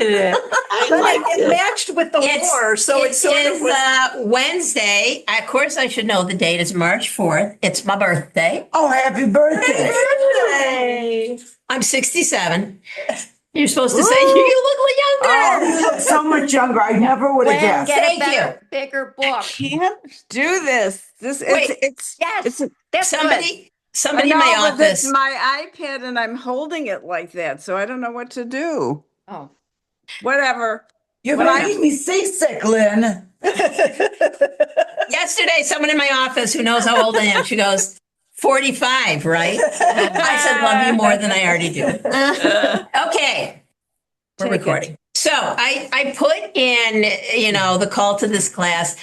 it. But it matched with the war, so it sort of was. Wednesday. Of course, I should know the date. It's March 4th. It's my birthday. Oh, happy birthday. Hey. I'm 67. You're supposed to say you look Oh, younger. you look so much younger. I never would have guessed. Thank Get a bigger book. Can't do this. Wait. It's Yes, that's Somebody in no, my but office. it's my iPad and I'm holding it like that, so I don't know what to do. good. Oh. Whatever. You're But making me seasick, Lynn. Yesterday, someone in my office who knows how old I am, she goes, 45, right? I said, love you more than I already do. Okay. We're recording. So I put in, the call to this class,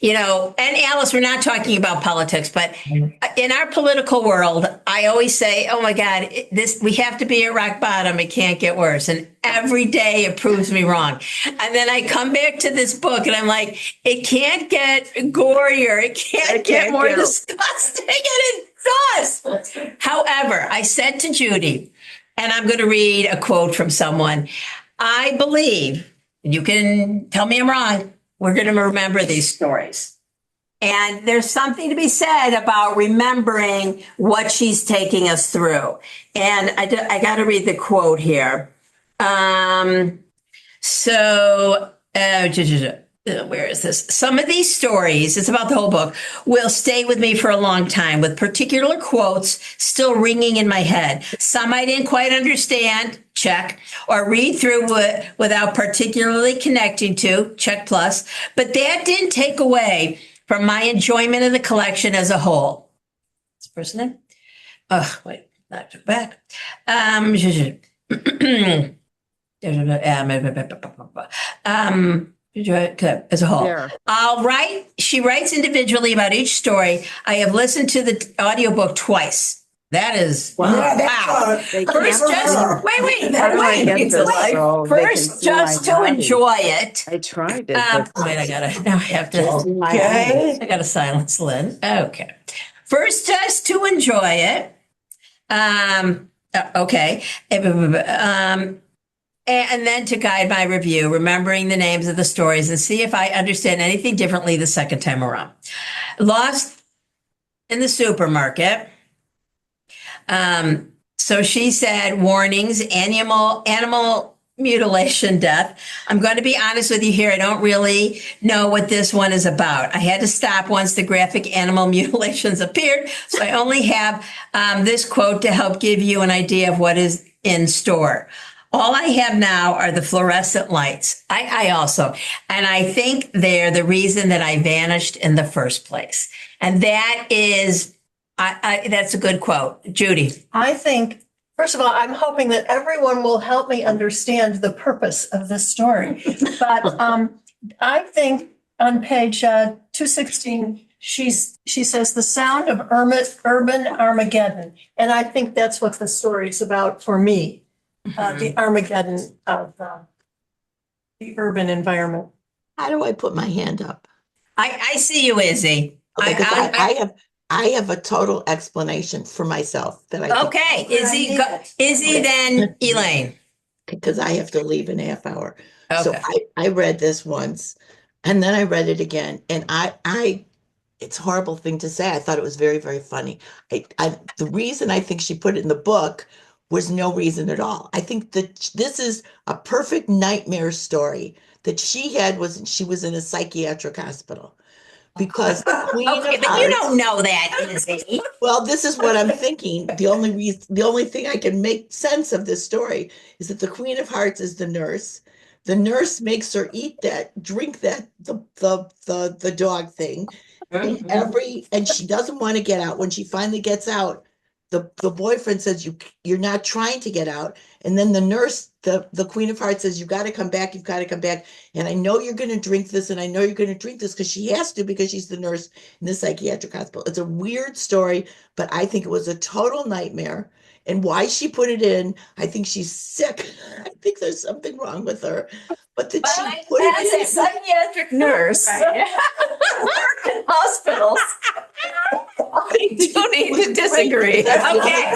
and Alice, we're not talking about politics, but in our political world, I always say, oh my God, we have to be at rock bottom. It can't get worse. And every day it proves me wrong. And then I come back to this book and I'm like, it can't get gorier. It can't get more disgusting. And it does. However, I said to Judy, and I'm going to read a quote from someone. I believe, and you can tell me I'm wrong, we're going to remember these stories. And there's something to be said about remembering what she's taking us through. And I got to read the quote here. Where is this? Some of these stories, it's about the whole book, will stay with me for a long time, with particular quotes still ringing in my head. Some I didn't quite understand, check, or read through without particularly connecting to, check plus. But that didn't take away from my enjoyment of the collection as a whole. This person in? Oh, wait, I took back. As a whole. There. She writes individually about each story. I have listened to the audiobook twice. That is wow. First, just to enjoy it. I tried it. I gotta silence Lynn. Okay. First, just to enjoy it. Okay. And then to guide my review, remembering the names of the stories and see if I understand anything differently the second time around. Lost in the supermarket. So she said, warnings, animal mutilation, death. I'm going to be honest with you here. I don't really know what this one is about. I had to stop once the graphic animal mutilations appeared. So I only have this quote to help give you an idea of what is in store. All I have now are the fluorescent lights. I also, and I think they're the reason that I vanished in the first place. And that is, that's a good quote. Judy. I think, first of all, I'm hoping that everyone will help me understand the purpose of this story. But I think on page 216, she says the sound of urban Armageddon. And I think that's what the story is about for me. The Armageddon of the urban environment. How do I put my hand up? I see you, Izzy. Okay, I have a total explanation for myself that I okay. Izzy, then Elaine. Because I have to leave in a half hour. Okay. So I read this once and then I read it again. And it's a horrible thing to say. I thought it was very, very funny. The reason I think she put it in the book was no reason at all. I think that this is a perfect nightmare story that she had she was in a psychiatric hospital because Queen of but Hearts, you don't know that, Izzy. Well, this is what I'm thinking. The only thing I can make sense of this story is that the Queen of Hearts is the nurse. The nurse makes her drink the dog thing. And she doesn't want to get out. When she finally gets out, the boyfriend says, you're not trying to get out. And then the nurse, the Queen of Hearts says, you've got to come back. And I know you're going to drink this. And I know you're going to drink this because she has to, because she's the nurse in the psychiatric hospital. It's a weird story, but I think it was a total nightmare. And why she put it in, I think she's sick. I think there's something wrong with her. But that she put it in. As a psychiatric nurse, Right. work in hospitals. I do need to disagree. Okay.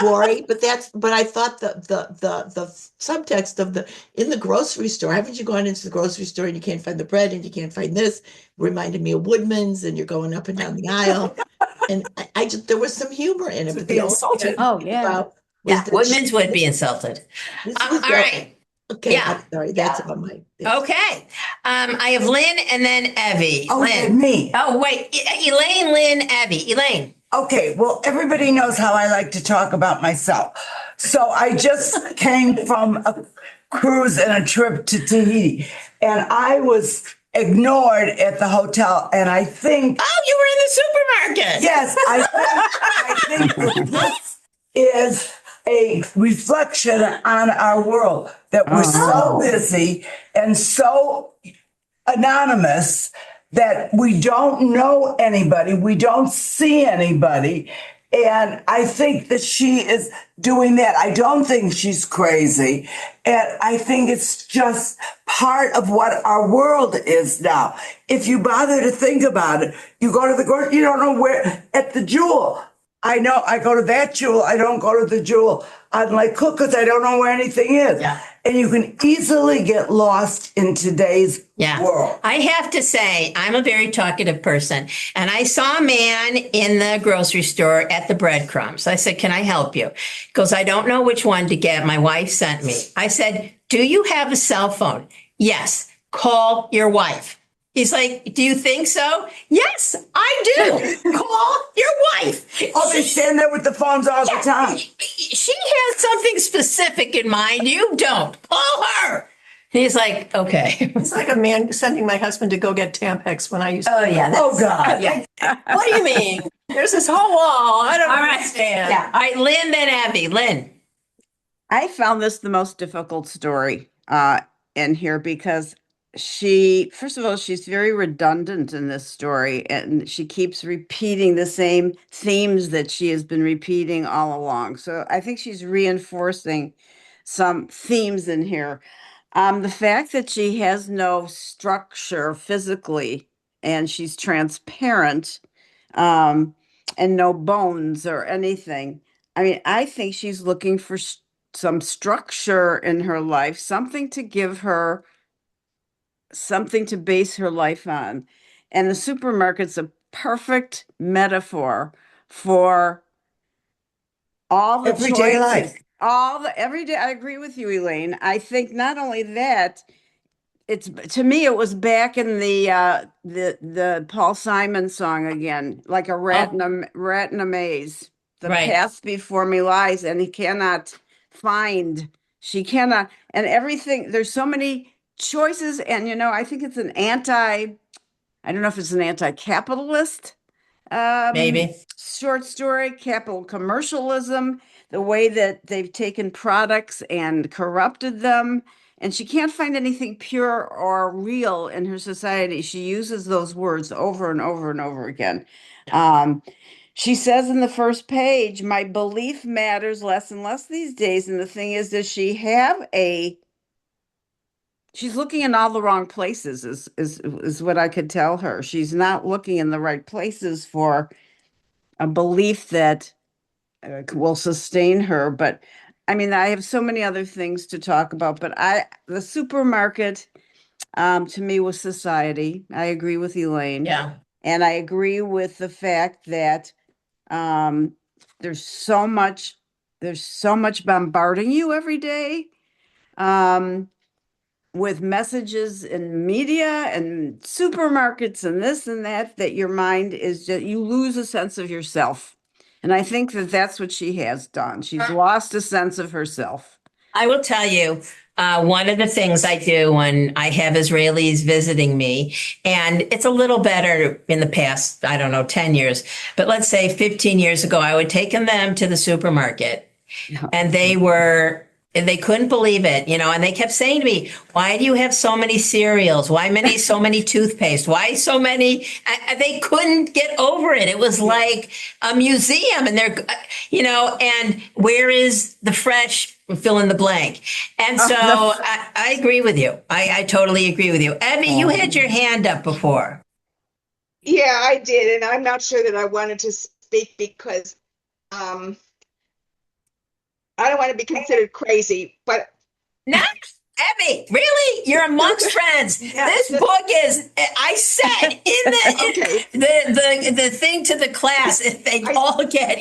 Lori, but I thought the subtext of in the grocery store, haven't you gone into the grocery store and you can't find the bread and you can't find this? Reminded me of Woodman's, and you're going up and down the aisle. And I just, there was some humor in it, but the only thing I Oh, could think yeah. about was Yeah, that Woodman's would be insulted. this All was right. okay. Yeah. I'm sorry, that's about my. Okay. I have Lynn and then Evie. Oh, Lynn. me. Oh, wait. Elaine, Lynn, Evie. Elaine. Okay, well, everybody knows how I like to talk about myself. So I just came from a cruise and a trip to Tahiti, and I was ignored at the hotel. And I think, Oh, you were in the supermarket. yes, I think that this is a reflection on our world that we're so busy and so anonymous that we don't know anybody, we don't see anybody. And I think that she is doing that. I don't think she's crazy. And I think it's just part of what our world is now. If you bother to think about it, you go to the grocery, you don't know where, at the Jewel. I know I go to that Jewel. I don't go to the Jewel on Lake Cook because I don't know where anything is. Yeah. And you can easily get lost in today's world. I have to say, I'm a very talkative person. And I saw a man in the grocery store at the breadcrumbs. I said, can I help you? He goes, I don't know which one to get. My wife sent me. I said, do you have a cell phone? Yes. Call your wife. He's like, do you think so? Yes, I do. Call your wife. Oh, they stand there with the phones all the time. She has something specific in mind. You don't. Call her. He's like, okay. It's like a man sending my husband to go get Tampax when I used to. Oh, yeah. Oh, God. Yeah. What do you mean? There's this whole wall. I don't All right. understand. Yeah. All right, Lynn, then Abby. Lynn. I found this the most difficult story in here because first of all, she's very redundant in this story, and she keeps repeating the same themes that she has been repeating all along. So I think she's reinforcing some themes in here. The fact that she has no structure physically and she's transparent, and no bones or anything. I mean, I think she's looking for some structure in her life, something to give her something to base her life on. And the supermarket's a perfect metaphor for all the Everyday choices, life. all the everyday. I agree with you, Elaine. I think not only that, it's to me it was back in the Paul Simon song again, like a rat in a maze. The Right. path before me lies, and he cannot find. She cannot, and everything. There's so many choices, and I think it's an I don't know if it's an anti-capitalist Maybe. short story, capital commercialism, the way that they've taken products and corrupted them. And she can't find anything pure or real in her society. She uses those words over and over and over again. She says in the first page, my belief matters less and less these days. And the thing is, does she have she's looking in all the wrong places is what I could tell her. She's not looking in the right places for a belief that will sustain her. But I mean, I have so many other things to talk about, but the supermarket to me was society. I agree with Elaine. Yeah. And I agree with the fact that there's so much bombarding you every day. With messages in media and supermarkets and this and that your mind is just, you lose a sense of yourself. And I think that that's what she has done. She's lost a sense of herself. I will tell you, one of the things I do when I have Israelis visiting me, and it's a little better in the past, I don't know, 10 years, but let's say 15 years ago, I would take them to the supermarket and they couldn't believe it, and they kept saying to me, why do you have so many cereals? Why so many toothpaste? Why so many? They couldn't get over it. It was like a museum and and where is the fresh fill in the blank? And so I agree with you. I totally agree with you. Abby, you had your hand up before. Yeah, I did. And I'm not sure that I wanted to speak because I don't want to be considered crazy, but Not Abby, really? You're amongst friends. This book is. I said in Okay. the thing to the class. If they all get,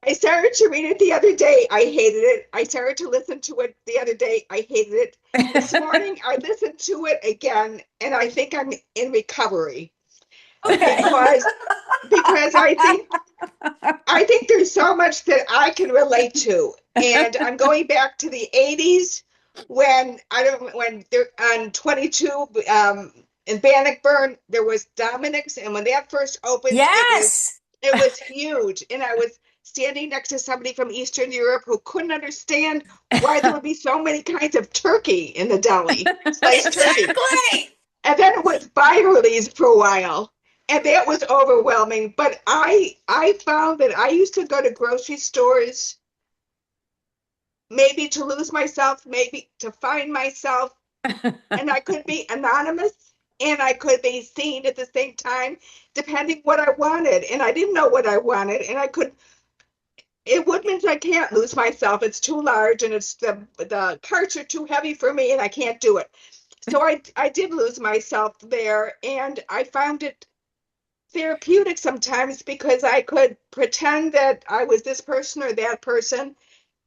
I started to read it the other day. I hated it. I started to listen to it the other day. I hated it. This morning, I listened to it again, and I think I'm in recovery because I think there's so much that I can relate to, and I'm going back to the '80s when they're on 22 in Bannockburn there was Dominic's, and when that first opened, yes. it was huge, and I was standing next to somebody from Eastern Europe who couldn't understand why there would be so many kinds of turkey in the deli, sliced turkey. Exactly. And then it was Byerly's for a while, and that was overwhelming. But I found that I used to go to grocery stores maybe to lose myself, maybe to find myself, and I could be anonymous and I could be seen at the same time, depending what I wanted. And I didn't know what I wanted, and I could. It Woodman's I can't lose myself. It's too large, and it's the carts are too heavy for me, and I can't do it. So I did lose myself there, and I found it therapeutic sometimes because I could pretend that I was this person or that person.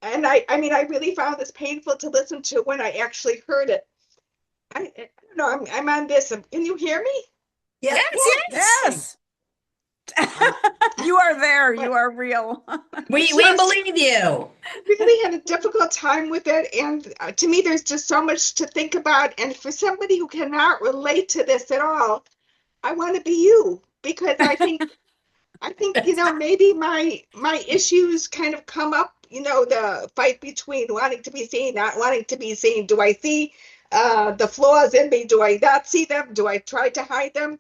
And I mean, I really found this painful to listen to when I actually heard it. I don't know, I'm on this. Can you hear me? Yes. Yes. You are there. You are real. We believe you. Really had a difficult time with it, and to me there's just so much to think about, and for somebody who cannot relate to this at all, I want to be you because I think maybe my issues kind of come up, the fight between wanting to be seen, not wanting to be seen. Do I see the flaws in me? Do I not see them? Do I try to hide them?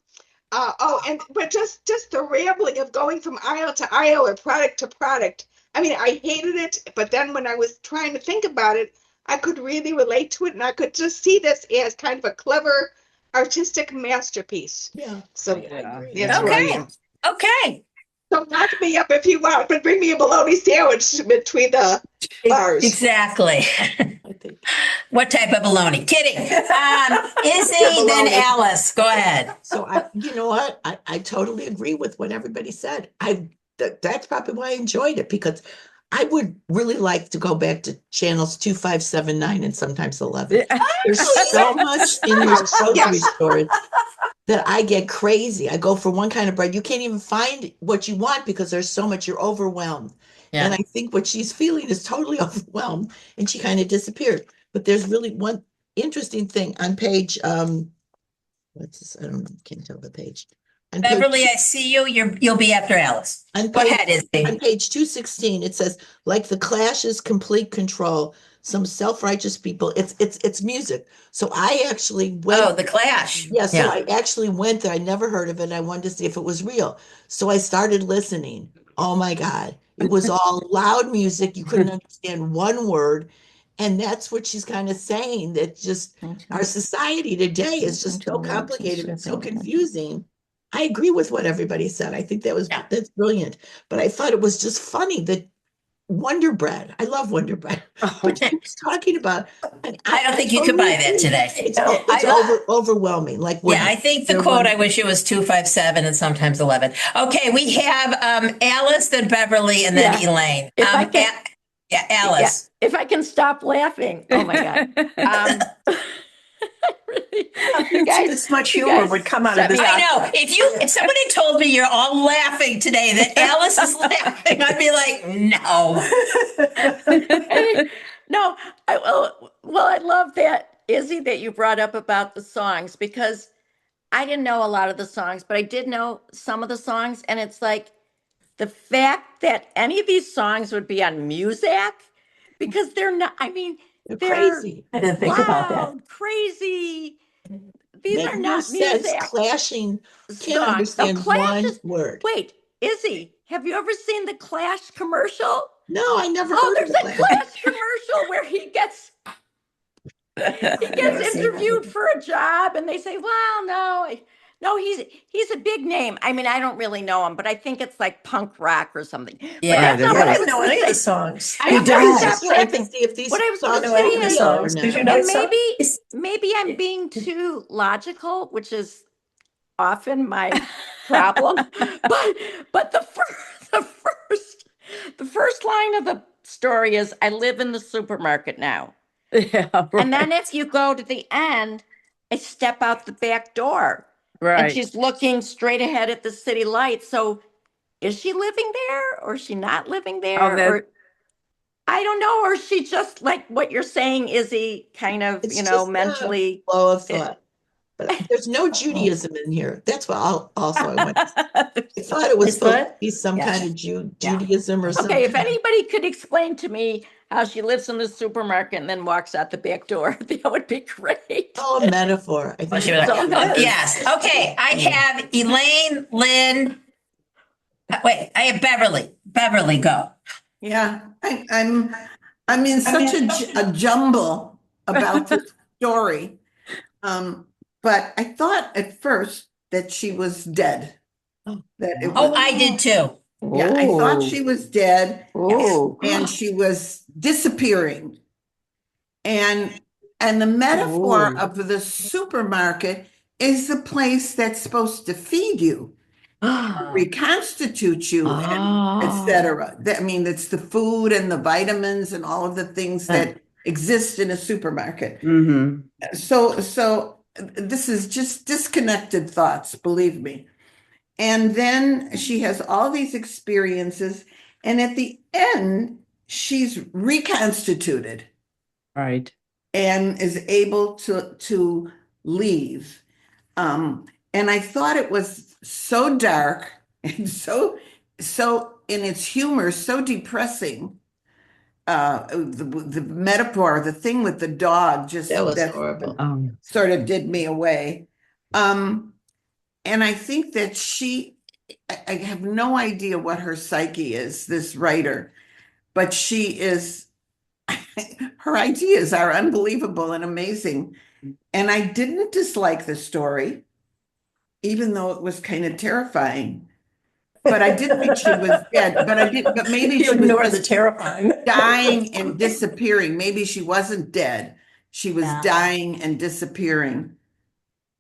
But just the rambling of going from aisle to aisle or product to product. I mean, I hated it, but then when I was trying to think about it, I could really relate to it, and I could just see this as kind of a clever artistic masterpiece. Yeah. So I agree. that's where I Okay. am. Okay. So knock me up if you want, but bring me a bologna sandwich between the bars. Exactly. I think. What type of baloney? Kidding. Izzy, then Baloney. Alice. Go ahead. So you know what? I totally agree with what everybody said. That's probably why I enjoyed it, because I would really like to go back to channels 2579 and sometimes 11. There's so much in those grocery stores that I get crazy. I go for one kind of bread. You can't even find what you want because there's so much, you're overwhelmed. Yeah. And I think what she's feeling is totally overwhelmed, and she kind of disappeared. But there's really one interesting thing on page what's this? I don't know, can't tell the page. On page- Beverly, I see you. You'll be after Alice. on Go page- ahead, Izzy. On page 216, it says, like the Clash's complete control, some self-righteous people. It's music. So I actually went. Oh, the Clash. Yeah, so I actually went there. I never heard of it. I wanted to see if it was real. So I started listening. Oh my God. It was all loud music. You couldn't understand one word. And that's what she's kind of saying, that just our society today is just so complicated and so confusing. I agree with what everybody said. I think that's brilliant. But I thought it was just funny that Wonder Bread. I love Wonder Bread. But she was talking about. I don't think you could buy that today. It's overwhelming. Like Yeah, I think the quote, I wish it was 257 and sometimes 11. Okay, we have Alice, then Beverly, and then Elaine. If I can- Alice. If I can stop laughing. Oh my God. Really, you guys, This much you humor guys would come out set of this. me I know. If somebody told me you're all laughing today, that Alice is laughing, I'd be like, no. No, I love that, Izzy, that you brought up about the songs, because I didn't know a lot of the songs, but I did know some of the songs. And it's like the fact that any of these songs would be on Muzak, because they're not, I mean, They're they're crazy. I didn't think about that. loud, crazy. These Make are no not sense. Muzak Clashing. Can't songs. understand The Clash one is- word. Wait, Izzy, have you ever seen the Clash commercial? No, I never Oh, heard there's of a Clash. Clash commercial where he gets interviewed for a job, and they say, "Well, no, No, he's a big name. I mean, I don't really know him, but I think it's like punk rock or something. But Yeah. that's not Right, what it I is. I was know any of the thinking. songs. I He have to does. stop Check and laughing. see if these What I was songs know are any saying of the real is, or songs. not. Did you know and some? maybe I'm being too logical, which is often my problem. But the first line of the story is, I live in the supermarket now. Yeah, And then right. if you go to the end, I step out the back door and Right. she's looking straight ahead at the city lights. So is she living there or is she not living there? that- Or I don't know. Or is she just like what you're saying, Izzy, kind of, It's just mentally. a flow of thought. But there's no Judaism in here. That's what also I want. I thought it was It's supposed to what? be some Yeah. kind of Yeah. Judaism or Okay, something. if anybody could explain to me how she lives in the supermarket and then walks out the back door, that would be great. Oh, a metaphor. I think. She was like, So- yes. Okay. I have Elaine, Lynn. Wait, I have Beverly. Beverly, go. Yeah, I'm in such a jumble about the story. But I thought at first that she was dead. That it Oh, was, I did too. yeah, I thought she was dead Oh. and she was disappearing. And the metaphor of the supermarket is the place that's supposed to feed you, reconstitute you, and etc. I mean, it's the food and the vitamins and all of the things that exist in a supermarket. Mhm. So this is just disconnected thoughts, believe me. And then she has all these experiences, and at the end, she's reconstituted Right. and is able to leave. And I thought it was so dark and so in its humor, so depressing. The metaphor, the thing with the dog, just That was horrible. sort of did me away. And I think that I have no idea what her psyche is, this writer, but she is, her ideas are unbelievable and amazing. And I didn't dislike the story, even though it was kind of terrifying. But I did think she was dead. But maybe You she ignore was the terrifying. dying and disappearing. Maybe she wasn't dead. She was Yeah. dying and disappearing.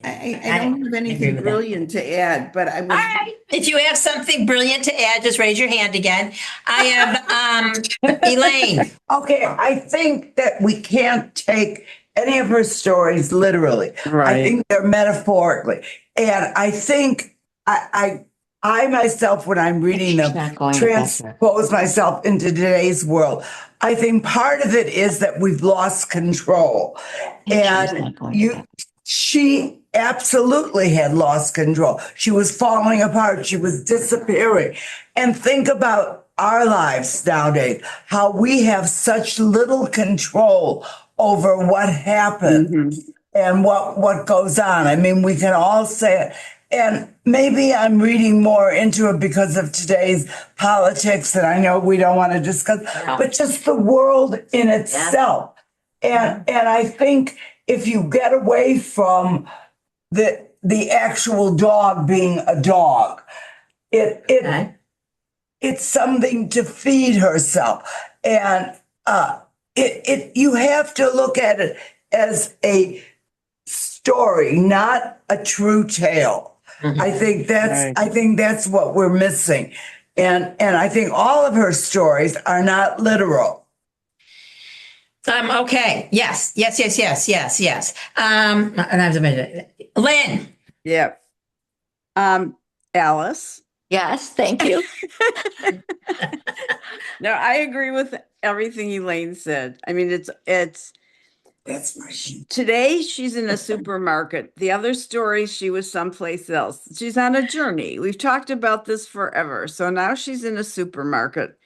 I I don't have agree anything with that. brilliant to add, but I All was. right. If you have something brilliant to add, just raise your hand again. I have Elaine. Okay, I think that we can't take any of her stories literally. I Right. think they're metaphorically. And I think I myself, when I'm reading them, transpose myself into today's world. I think part of it is that we've lost control. And she absolutely had lost control. She was falling apart. She was disappearing. And think about our lives nowadays, how we have such little control over what happens and what goes on. I mean, we can all say it. And maybe I'm reading more into it because of today's politics, and I know we don't want to discuss, but just the world in itself. And I think if you get away from the actual dog being a dog, it's something to feed herself. And you have to look at it as a story, not a true tale. I think that's what we're missing. And I think all of her stories are not literal. Okay. Yes. And I have to mention it. Lynn. Yeah. Alice. Yes, thank you. No, I agree with everything Elaine said. I mean, it's That's my today she's in a supermarket. The other story, she was someplace else. She's on a journey. We've talked about this forever. So now she's in a supermarket.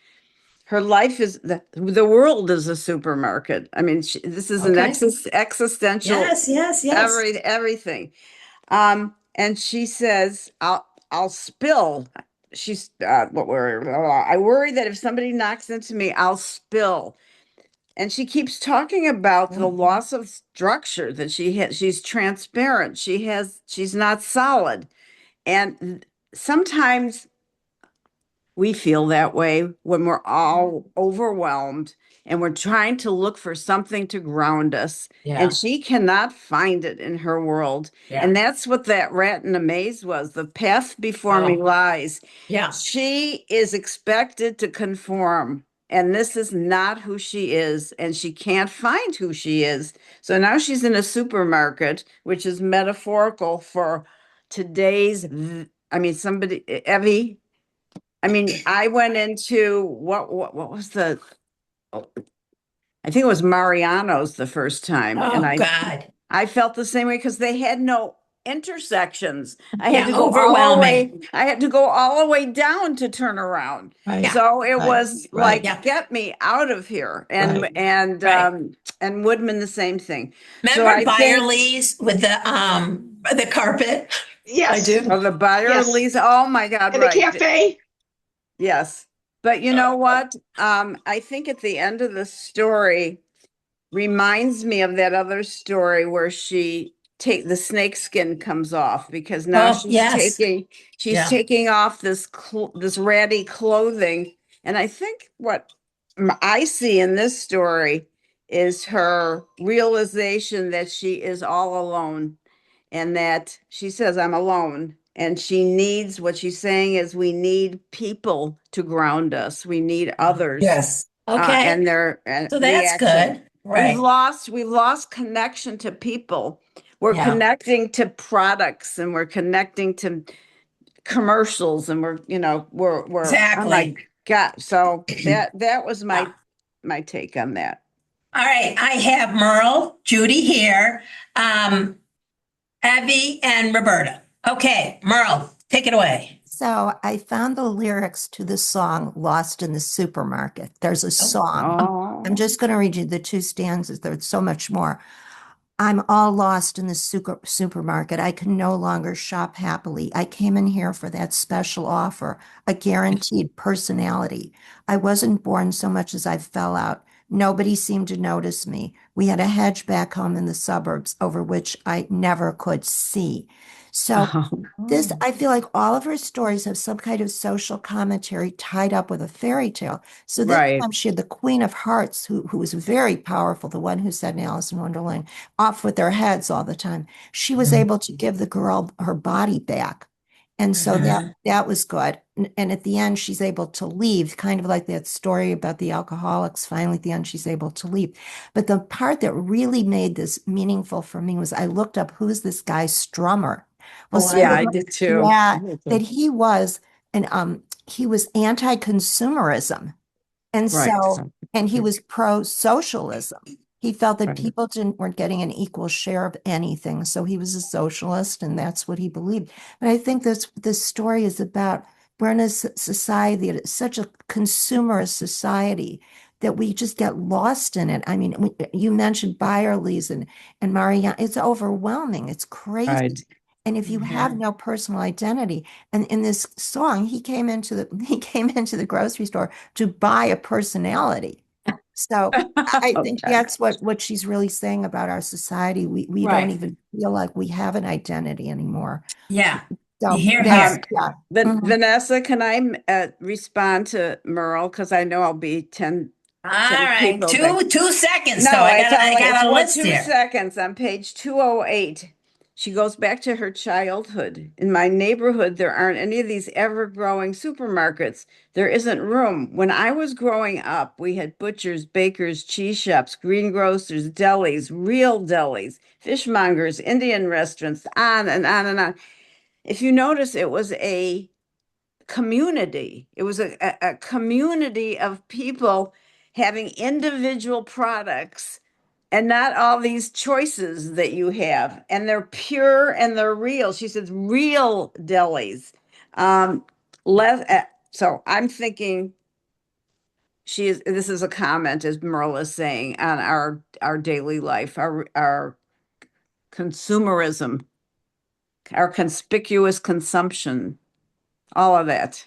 Her life is the world is a supermarket. I mean, this is an Okay. existential Yes. everything. And she says, I'll spill. I worry that if somebody knocks into me, I'll spill. And she keeps talking about the loss of structure that she has. She's transparent. She's not solid. And sometimes we feel that way when we're all overwhelmed and we're trying to look for something to ground us. Yeah. And she cannot find it in her world. Yeah. And that's what that rat in a maze was. The path before me lies. Yeah. She is expected to conform. And this is not who she is. And she can't find who she is. So now she's in a supermarket, which is metaphorical for today's, somebody, Evie. I went into what was the, oh, I think it was Mariano's the first time. And Oh, God. I felt the same way because they had no intersections. I Yeah, had to go all the overwhelming. way, I had to go all the way down to turn around. Right. So it Right. was Right. like, Yeah. get me out of here. And Right. and Woodman the same thing. So Remember I think Byerly's with the carpet? Yes. I do. the buyer Yes. lease. Oh my God, And the right. cafe. Yes. But you know what? I think at the end of the story reminds me of that other story where the snake skin comes off because now Oh, yes. she's Yeah. taking off this ratty clothing. And I think what I see in this story is her realization that she is all alone and that she says, I'm alone. And she needs what she's saying is we need people to ground us. We need others. Yes. Okay. And their So that's reaction. good. Right. We've lost connection to people. We're Yeah. connecting to products and we're connecting to commercials and we're oh my Exactly. God. So that was my take on that. All right. I have Merle, Judy here, Abby, and Roberta. Okay, Merle, take it away. So I found the lyrics to the song Lost in the Supermarket. There's a song. Oh, I'm just going to read you the two stanzas. There's so much more. I'm all lost in the supermarket. I can no longer shop happily. I came in here for that special offer, a guaranteed personality. I wasn't born so much as I fell out. Nobody seemed to notice me. We had a hedge back home in the suburbs over which I never could see. So this, I feel like all of her stories have some kind of social commentary tied up with a fairy tale. So this right. time she had the Queen of Hearts, who was very powerful, the one who said in Alice in Wonderland, off with their heads all the time. She was able to give the girl her body back. And so that was good. And at the end, she's able to leave, kind of like that story about the alcoholics. Finally, at the end, she's able to leave. But the part that really made this meaningful for me was I looked up who's this guy Strummer. Well, Oh, yeah, I did too. yeah, that he was he was anti-consumerism. And Right. and he was pro-socialism. He felt that Right. people weren't getting an equal share of anything. So he was a socialist, and that's what he believed. But I think this story is about we're in a society that is such a consumerist society that we just get lost in it. I mean, you mentioned Byerly's and Marianne. It's overwhelming. It's crazy. Right. And if you have no personal identity, and in this song, he came into the grocery store to buy a personality. So I think Okay. that's what she's really saying about our society. We Right. don't even feel like we have an identity anymore. Yeah. So Here, that's- here. yeah. Mhm. Vanessa, can I respond to Merle? Because I know I'll be 10 All right. people Two seconds, No, though. I it's got only a list 2 here. seconds on page 208. She goes back to her childhood. In my neighborhood, there aren't any of these ever-growing supermarkets. There isn't room. When I was growing up, we had butchers, bakers, cheese shops, greengrocers, delis, real delis, fishmongers, Indian restaurants, on and on and on. If you notice, it was a community. It was a community of people having individual products and not all these choices that you have. And they're pure and they're real. She says real delis. So I'm thinking this is a comment, as Merle is saying, on our daily life, our consumerism, our conspicuous consumption, all of that.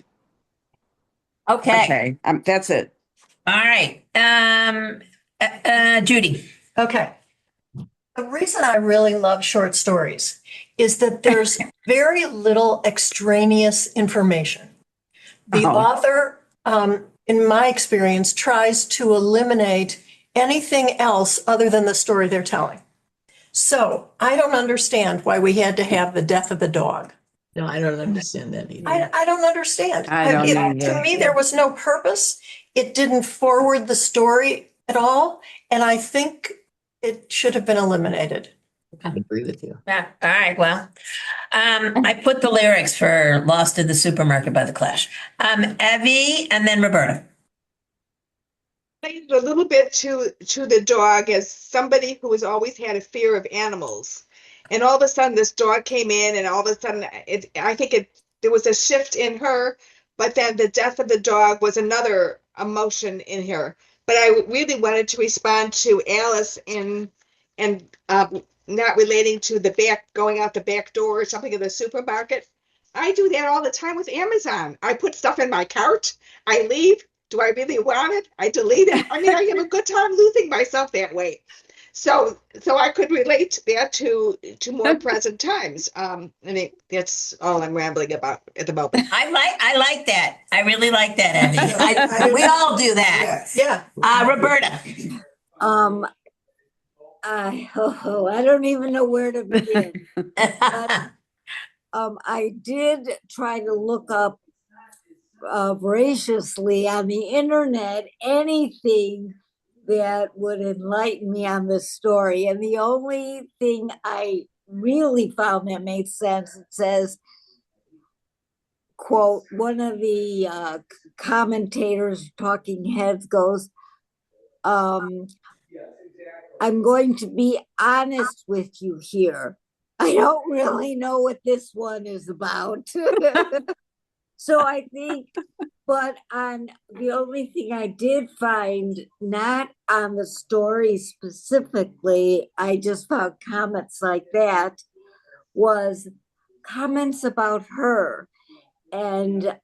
Okay. That's it. All right. Judy. Okay. The reason I really love short stories is that there's very little extraneous information. The author, in my experience, tries to eliminate anything else other than the story they're telling. So I don't understand why we had to have the death of the dog. No, I don't understand that either. I don't understand. I don't either. To me, there was no purpose. It didn't forward the story at all. And I think it should have been eliminated. I agree with you. Yeah. All right. Well, I put the lyrics for "Lost in the Supermarket" by The Clash. Evie, and then Roberta. Related a little bit to the dog as somebody who has always had a fear of animals, and all of a sudden this dog came in, and all of a sudden I think there was a shift in her, but then the death of the dog was another emotion in her. But I really wanted to respond to Alice and not relating to the back, going out the back door or something in the supermarket. I do that all the time with Amazon. I put stuff in my cart, I leave. Do I really want it? I delete it. I mean, I have a good time losing myself that way. So I could relate that to more present times. That's all I'm rambling about at the moment. I like that. I really like that, Evie. We all do that. Yeah. Roberta. I don't even know where to begin. But, I did try to look up voraciously on the internet anything that would enlighten me on this story. And the only thing I really found that made sense, it says, quote, one of the commentators, talking heads, goes, I'm going to be honest with you here. I don't really know what this one is about. So I think, but on the only thing I did find, not on the story specifically, I just found comments like that, was comments about her. And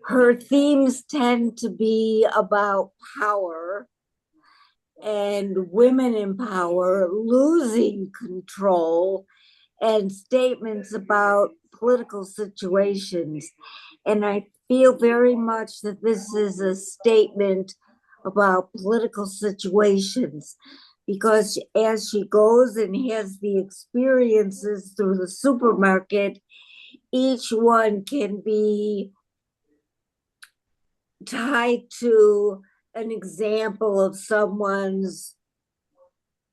her themes tend to be about power and women in power losing control, and statements about political situations. And I feel very much that this is a statement about political situations, because as she goes and has the experiences through the supermarket, each one can be tied to an example of someone's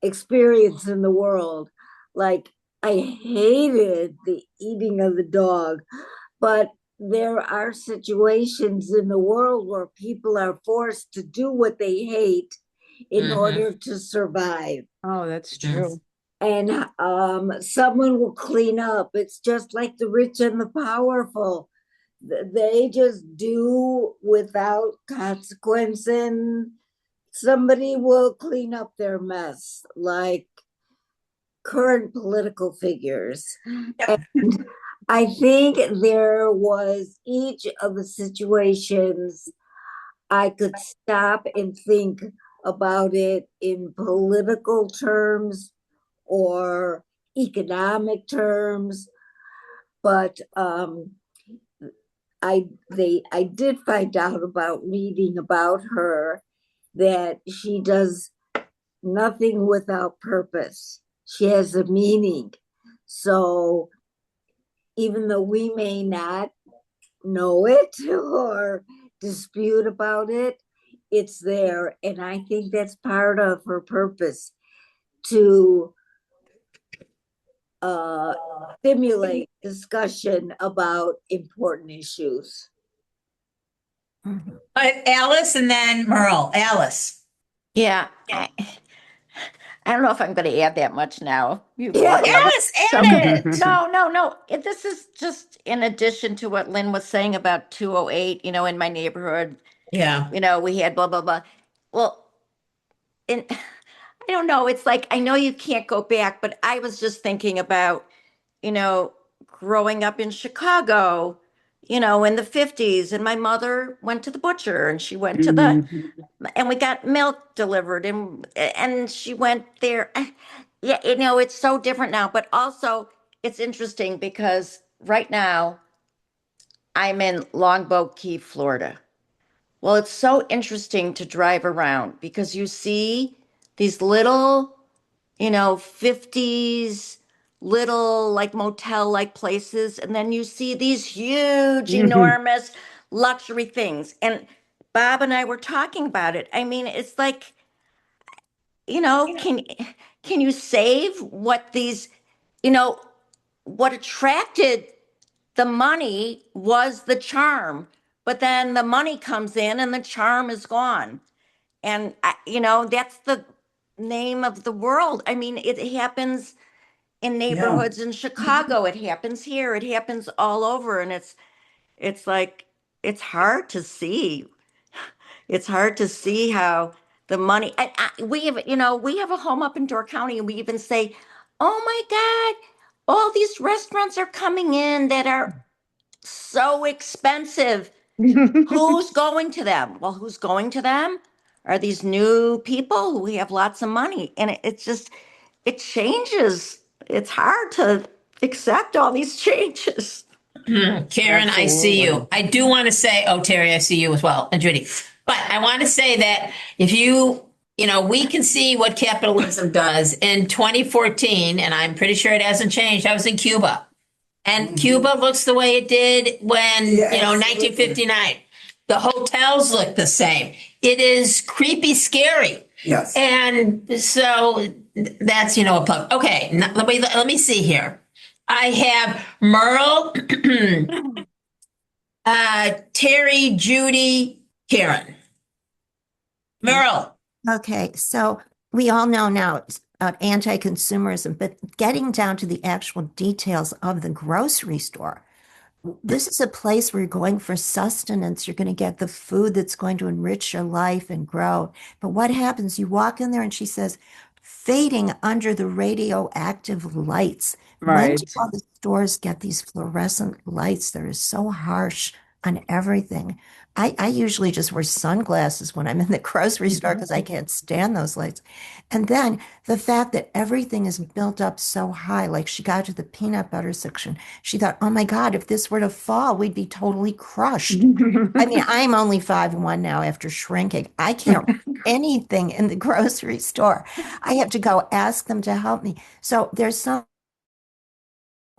experience in the world. Like, I hated the eating of the dog, but there are situations in the world where people are forced to do what they hate in order to survive. Oh, that's true. And someone will clean up. It's just like the rich and the powerful. They just do without consequence, and somebody will clean up their mess, like current political figures. And I think there was each of the situations I could stop and think about it in political terms or economic terms, but I did find out about reading about her that she does nothing without purpose. She has a meaning. So even though we may not know it or dispute about it, it's there. And I think that's part of her purpose, to stimulate discussion about important issues. Alice, and then Merle. Alice. Yeah. I don't know if I'm going to add that much now. Yes, add it. No. This is just in addition to what Lynn was saying about 208, in my neighborhood, Yeah. we had blah, blah, blah. Well, I don't know. It's like, I know you can't go back, but I was just thinking about, growing up in Chicago, in the 50s, and my mother went to the butcher and she went to Mhm. and we got milk delivered and she went there. Yeah, it's so different now, but also it's interesting because right now I'm in Longboat Key, Florida. Well, it's so interesting to drive around because you see these little, 50s little like motel like places, and then you see these huge, Mhm. enormous luxury things. And Bob and I were talking about it. I mean, it's like, can you save what these, what attracted the money was the charm, but then the money comes in and the charm is gone. And that's the name of the world. I mean, it happens in Yeah. neighborhoods in Chicago. It happens here. It happens all over. And it's like it's hard to see. It's hard to see how the money. We have a home up in Door County, and we even say, "Oh my God, all these restaurants are coming in that are so expensive. Who's going to them?" Well, who's going to them are these new people who have lots of money. And it's just, it changes. It's hard to accept all these changes. Karen, I see you. Absolutely. I do want to say, oh, Terry, I see you as well, and Judy. But I want to say that if we can see what capitalism does. In 2014, and I'm pretty sure it hasn't changed, I was in Cuba. And Cuba looks the way it did when, Yeah, absolutely. 1959. The hotels look the same. It is creepy, scary. Yes. And so that's, a plug. Okay, let me see here. I have Merle, Terry, Judy, Karen. Merle. Okay, so we all know now it's about anti-consumerism, but getting down to the actual details of the grocery store. This is a place where you're going for sustenance. You're going to get the food that's going to enrich your life and grow. But what happens? You walk in there and she says, fading under the radioactive lights. When do Right. all the stores get these fluorescent lights that are so harsh on everything? I usually just wear sunglasses when I'm in the grocery store because I can't stand those lights. And then the fact that everything is built up so high, like she got to the peanut butter section. She thought, oh my God, if this were to fall, we'd be totally crushed. I mean, I'm only 5'1" now after shrinking. I can't read anything in the grocery store. I have to go ask them to help me. So there's some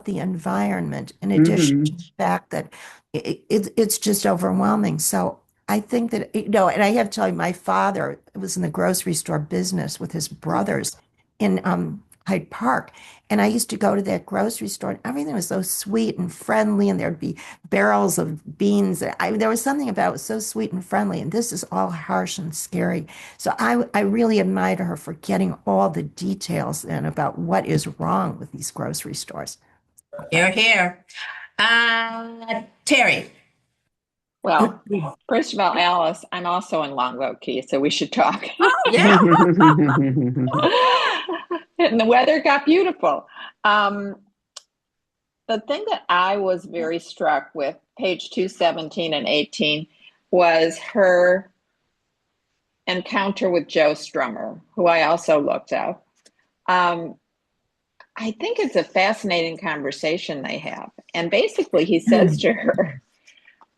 the environment in addition to the Mhm. fact that it's just overwhelming. So I think that, and I have to tell you, my father was in the grocery store business with his brothers in Hyde Park. And I used to go to that grocery store and everything was so sweet and friendly. And there'd be barrels of beans. There was something about it was so sweet and friendly. And this is all harsh and scary. So I really admire her for getting all the details in about what is wrong with these grocery stores. Here, here. Terry. Well, first of all, Alice, I'm also in Longboat Key, so we should talk. Yeah. And the weather got beautiful. The thing that I was very struck with, page 217 and 18, was her encounter with Joe Strummer, who I also looked up. I think it's a fascinating conversation they have. And basically, he says to her,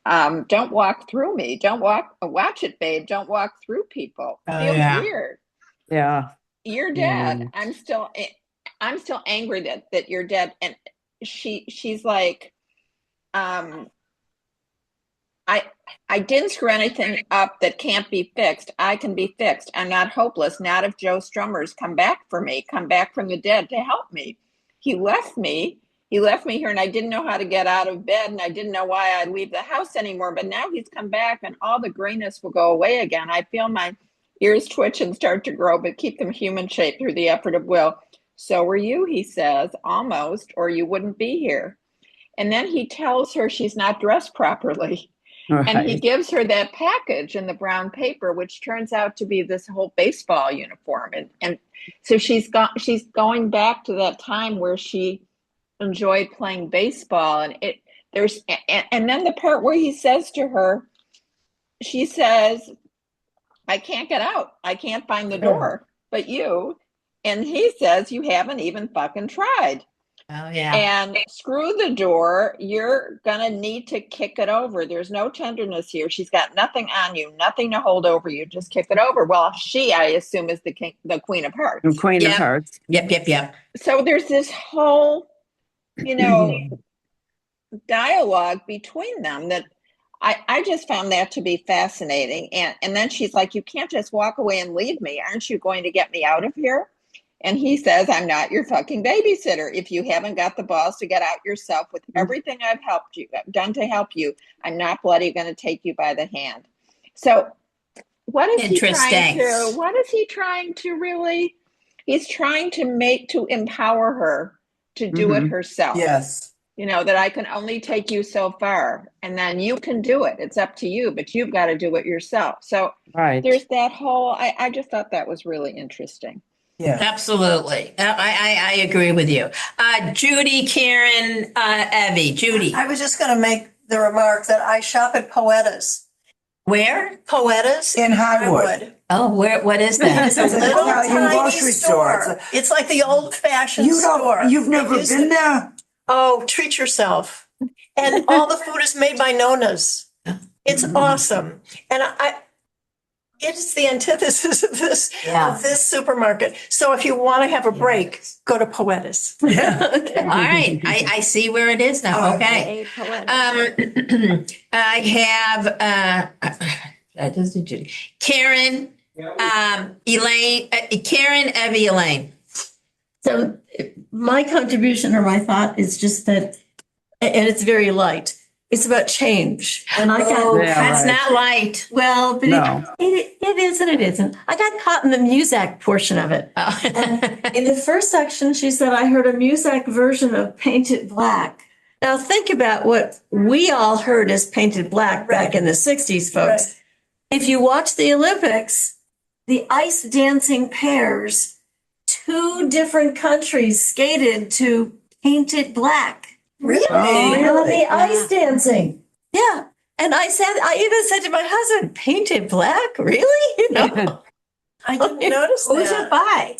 don't walk through me. Watch it, babe. Don't walk through people. Oh, Feels yeah. weird. Yeah. You're dead. I'm still angry that you're dead. And she's like, I didn't screw anything up that can't be fixed. I can be fixed. I'm not hopeless. Not if Joe Strummer's come back from the dead to help me. He left me here, and I didn't know how to get out of bed, and I didn't know why I'd leave the house anymore. But now he's come back, and all the grayness will go away again. I feel my ears twitch and start to grow, but keep them human shaped through the effort of will. So are you, he says, almost, or you wouldn't be here. And then he tells her she's not dressed properly. And he Right. gives her that package in the brown paper, which turns out to be this whole baseball uniform. And so she's going back to that time where she enjoyed playing baseball. And and then the part where he says to her, she says, I can't get out. I can't find the door, but you. And he says, you haven't even fucking tried. Oh, yeah. And screw the door. You're going to need to kick it over. There's no tenderness here. She's got nothing on you, nothing to hold over you. Just kick it over. Well, she, I assume, is the Queen of Hearts. The Queen of Yep. Hearts. Yep. So there's this whole, dialogue between them that I just found that to be fascinating. And then she's like, you can't just walk away and leave me. Aren't you going to get me out of here? And he says, I'm not your fucking babysitter. If you haven't got the balls to get out yourself with everything I've done to help you, I'm not bloody going to take you by the hand. So what is he trying to really, he's trying to empower her to do it herself. Yes. That I can only take you so far, and then you can do it. It's up to you, but you've got to do it yourself. So there's that whole, I just thought that was really interesting. Yeah. Absolutely. I agree with you. Judy, Karen, Evie. Judy. I was just going to make the remark that I shop at Poetas. Where? Poetas In Highwood. Oh, what is that? It's a little Italian tiny grocery store. It's like the old-fashioned store. You've never been there? Oh, treat yourself. And all the food is made by Nonas. It's awesome. And it's the antithesis of this supermarket. So if you want to have a break, go to Poetas. Okay. All right. I see where it is now. Okay. I have this is Judy. Karen, Elaine, Karen, Evie, Elaine. So my contribution or my thought is just that, and it's very light, it's about change. And I got, that's not light. well, but No. it is and it isn't. I got caught in the Muzak portion of it. And in the first section, she said, I heard a Muzak version of Painted Black. Now think about what we all heard as Painted Black back in the 60s, folks. Right. If you watch the Olympics, the ice dancing pairs, 2 different countries skated to Painted Black. Really? Oh, the ice dancing. Yeah. And I even said to my husband, Painted Black? Really? I didn't notice that. Who's it by?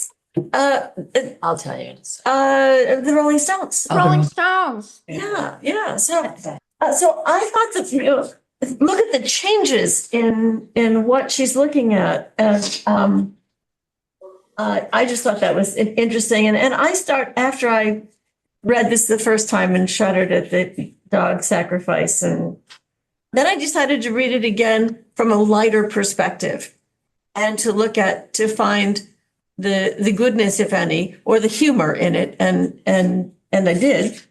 I'll tell you. The Rolling Stones. Rolling Stones. Yeah. So I thought that, look at the changes in what she's looking at. And I just thought that was interesting. And after I read this the first time and shuddered at the dog sacrifice. And then I decided to read it again from a lighter perspective and to find the goodness, if any, or the humor in it. And I did.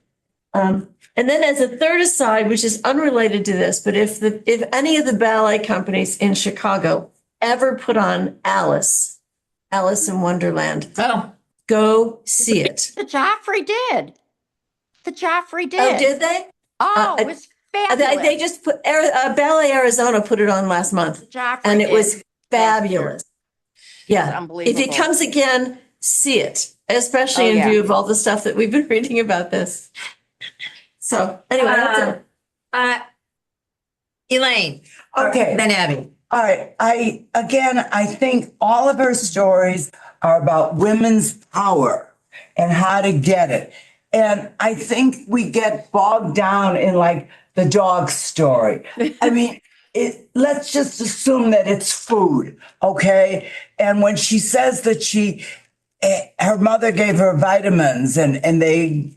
And then as a third aside, which is unrelated to this, but if any of the ballet companies in Chicago ever put on Alice in Wonderland, go see it. The Joffrey did. Oh, did they? Oh, it was fabulous. They just put Ballet Arizona put it on last month, and it was fabulous. Yeah, unbelievable. If it comes again, see it, especially in view of all the stuff that we've been reading about this. So anyway, that's it. Elaine. Okay. Then Abby. All right. I think all of her stories are about women's power and how to get it. And I think we get bogged down in like the dog story. I mean, let's just assume that it's food, okay? And when she says that her mother gave her vitamins and they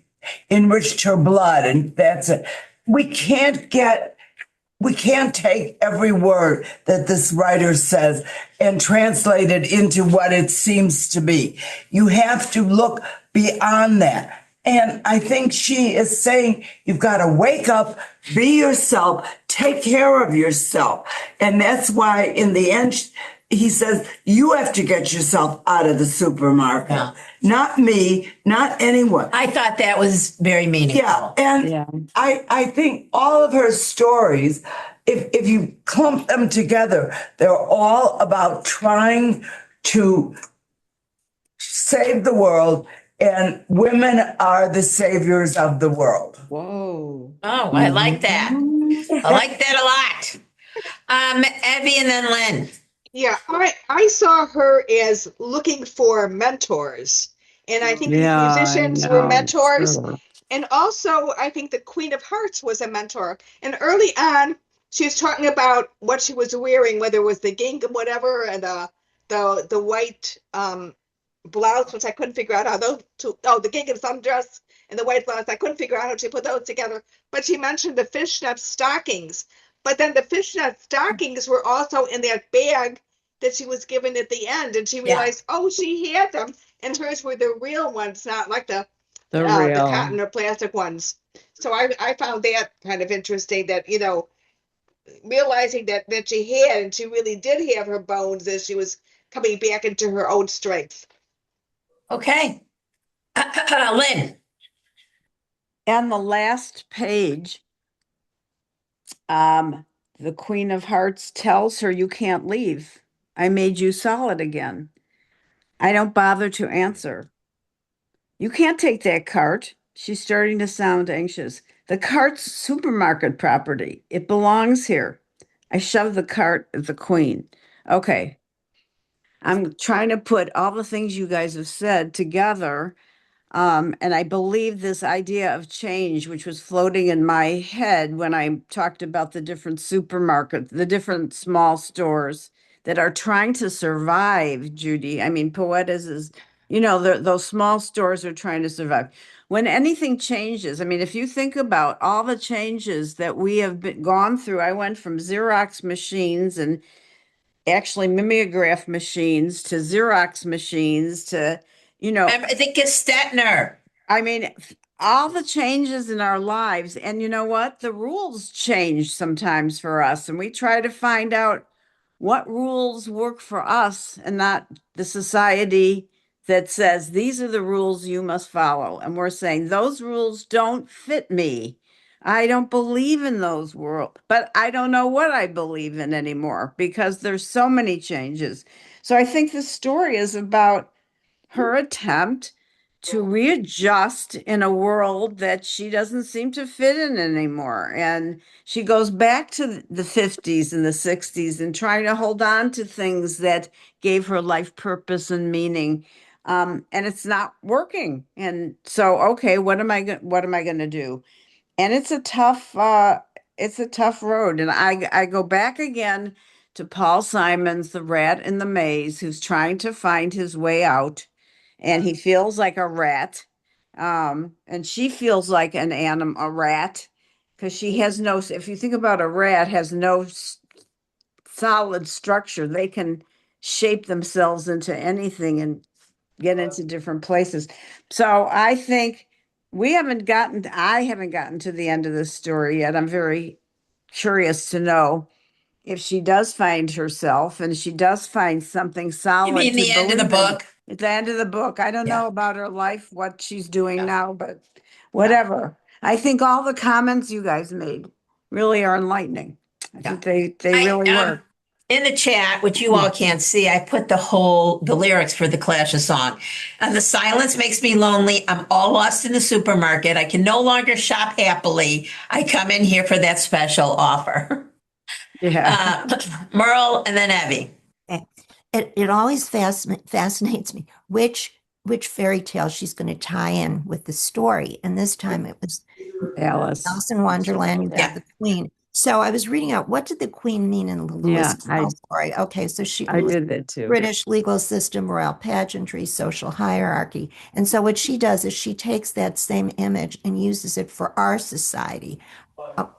enriched her blood, and that's it. We can't take every word that this writer says and translate it into what it seems to be. You have to look beyond that. And I think she is saying you've got to wake up, be yourself, take care of yourself. And that's why in the end, he says, you have to get yourself out of the supermarket. Yeah. Not me, not anyone. I thought that was very meaningful. Yeah. And I think all of her stories, if you clump them together, they're all about trying to save the world and women are the saviors of the world. Whoa. Oh, I like that. I like that a lot. Evie and then Lynn. Yeah, I saw her as looking for mentors. And I think these Yeah, I musicians were know. mentors. Sure. And also, I think the Queen of Hearts was a mentor. And early on, she was talking about what she was wearing, whether it was the gingham, whatever, and the white blouse, which I couldn't figure out how those two, oh, the gingham sundress and the white blouse. I couldn't figure out how she put those together. But she mentioned the fishnet stockings. But then the fishnet stockings were also in that bag that she was given at the end, and she realized, oh, she had them, and hers were the real ones, not like The the real. cotton or plastic ones. So I found that kind of interesting that, realizing that she had, and she really did have her bones as she was coming back into her own strength. Okay. Lynn. And the last page, the Queen of Hearts tells her, "You can't leave. I made you solid again. I don't bother to answer. You can't take that cart." She's starting to sound anxious. "The cart's supermarket property. It belongs here." I shove the cart at the Queen. Okay. I'm trying to put all the things you guys have said together. And I believe this idea of change, which was floating in my head when I talked about the different supermarkets, the different small stores that are trying to survive, Judy. I mean, Poetas is, those small stores are trying to survive. When anything changes, I mean, if you think about all the changes that we have gone through, I went from Xerox machines and actually mimeograph machines to Xerox machines to, I think it's Stetner. I mean, all the changes in our lives. And you know what? The rules change sometimes for us. And we try to find out what rules work for us and not the society that says these are the rules you must follow. And we're saying those rules don't fit me. I don't believe in those world, but I don't know what I believe in anymore because there's so many changes. So I think the story is about her attempt to readjust in a world that she doesn't seem to fit in anymore. And she goes back to the 50s and the 60s and trying to hold on to things that gave her life purpose and meaning. And it's not working. And so, okay, what am I going to do? And it's a tough road. And I go back again to Paul Simon's The Rat in the Maze, who's trying to find his way out, and he feels like a rat. And she feels like a rat, because she has no, if you think about a rat, has no solid structure. They can shape themselves into anything and get into different places. So I think I haven't gotten to the end of this story yet. I'm very curious to know if she does find herself and she does find something solid. You mean to the end of the believe in. book? At the end of the book. I don't Yeah. know about her life, what she's doing Yeah. now, but whatever. I think all the comments you guys made really are enlightening. I think they really were. In the chat, which you all can't see, I put the lyrics for the Clash's song. The silence makes me lonely. I'm all lost in the supermarket. I can no longer shop happily. I come in here for that special offer. Yeah. Merle and then Evie. It always fascinates me which fairy tale she's going to tie in with the story. And this time it was Alice in Wonderland. You have the Queen. So I was reading out, what did the Queen mean in the Lewis Carroll story? Okay, so I did that too. British legal system, royal pageantry, social hierarchy. And so what she does is she takes that same image and uses it for our society.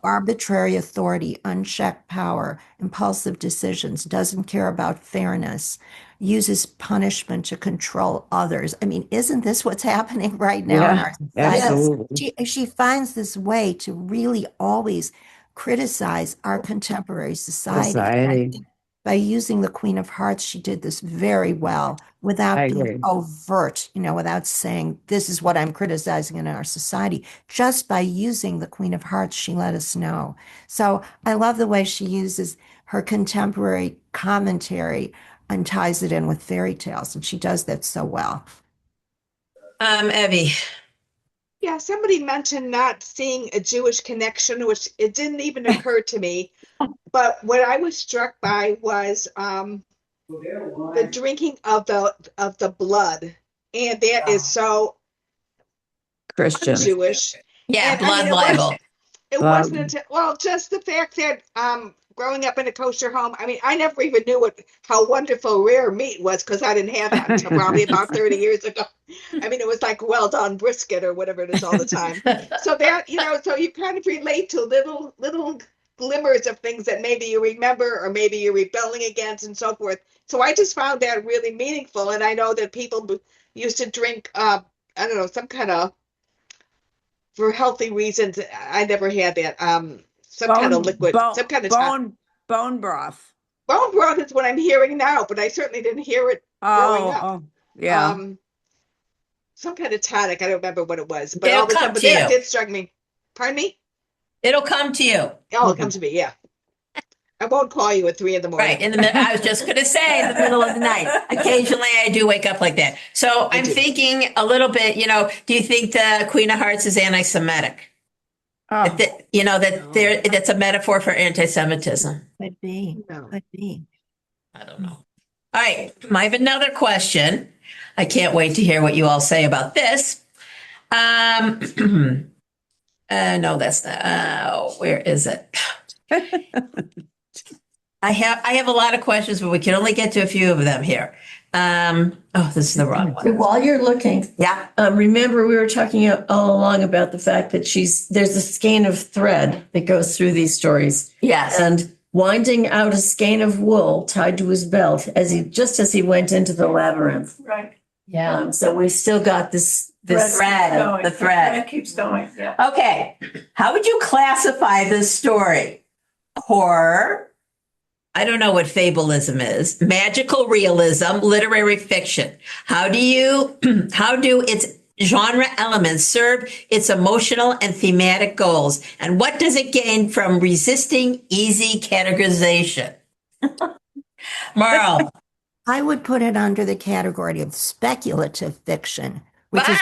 Arbitrary authority, unchecked power, impulsive decisions, doesn't care about fairness, uses punishment to control others. I mean, isn't this what's happening right now in our society? Absolutely. She finds this way to really always criticize our contemporary society. And I think by using the Queen of Hearts, she did this very well without being overt, without saying, this is what I'm criticizing in our society. Just by using the Queen of Hearts, she let us know. So I love the way she uses her contemporary commentary and ties it in with fairy tales. And she does that so well. Evie. Yeah, somebody mentioned not seeing a Jewish connection, which it didn't even occur to me. But what I was struck by was the drinking of the blood, and that is so Christian. Jewish. Yeah, And I blood mean, libel. it wasn't until, well, just the fact that growing up in a kosher home, I mean, I never even knew how wonderful rare meat was because I didn't have that until probably about 30 years ago. I mean, it was like well done brisket or whatever it is all the time. So that, so you kind of relate to little glimmers of things that maybe you remember or maybe you're rebelling against and so forth. So I just found that really meaningful. And I know that people used to drink, I don't know, some kind of, for healthy reasons. I never had that. Some kind of liquid, some kind of bone broth. bone broth is what I'm hearing now, but I certainly didn't hear it growing up. Yeah. Some kind of tonic. I don't remember what it was, but It'll all of a come sudden, but to that you. did strike me. Pardon me? It'll come to you. Oh, it comes to me. Yeah. I won't call you at 3 a.m. Right. I was just going to say in the middle of the night. Occasionally I do wake up like that. So I'm thinking a little bit, do you think the Queen of Hearts is anti-Semitic? That's a metaphor for anti-Semitism. Could be. No. Could be. I don't know. All right. I have another question. I can't wait to hear what you all say about this. No, that's not. Where is it? I have a lot of questions, but we can only get to a few of them here. This is the wrong one. While you're looking, Yeah. remember we were talking all along about the fact that there's a skein of thread that goes through these stories. Yes. And winding out a skein of wool tied to his belt as he went into the labyrinth. Right. Yeah. So we still got this thread. The thread keeps going. Yeah. Okay. How would you classify this story? Horror. I don't know what fabulism is. Magical realism, literary fiction. How do its genre elements serve its emotional and thematic goals? And what does it gain from resisting easy categorization? Marl. I would put it under the category of speculative fiction, which is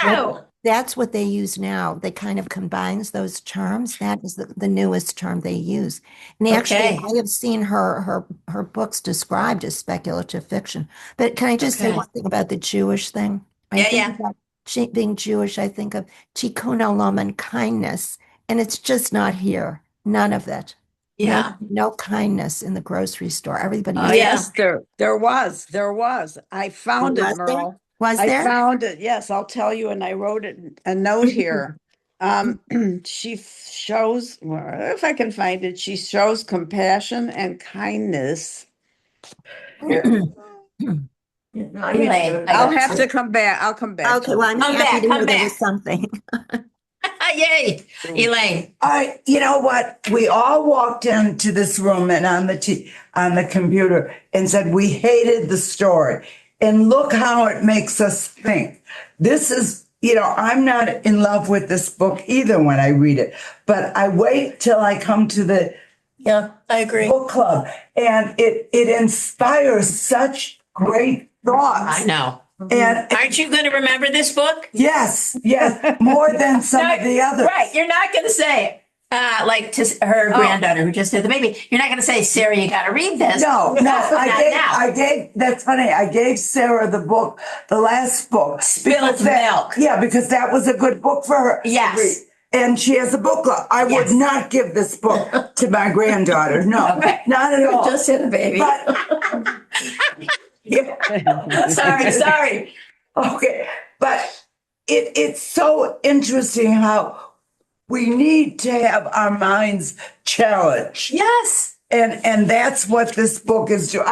that's what they use now. They kind of combines those terms. That is the newest term they use. And actually, I have seen her books described as speculative fiction. But can I just say one thing about the Jewish thing? About being Jewish, I think of tikkun olam and kindness, and it's just not here. None of it. Yeah. No kindness in the grocery store. Everybody. Yes, there was. I found it, Merle. Was there? I found it. Yes, I'll tell you. And I wrote it a note here. She shows, if I can find it, she shows compassion and kindness. Elaine, I'll have to come back. I'll come back. Okay, well, I'm happy to know there was something. Yay, Elaine. You know what? We all walked into this room and on the computer and said we hated the story. And look how it makes us think. This is, I'm not in love with this book either when I read it, but I wait till I come to the I agree. book club, and it inspires such great thoughts. I know. And aren't you going to remember this book? Yes, more than some of the others. Right. You're not going to say, like to her granddaughter who just had the baby, you're not going to say, Sarah, you got to read this. No. I gave, that's funny. I gave Sarah the book, the last book. Spilled Milk. Yeah, because that was a good book for her. Yes. To read. And she has a book club. I would not give this book to my granddaughter. No, not at all. Just had a baby. Sorry. Okay. But it's so interesting how we need to have our minds challenged. Yes. And that's what this book is doing.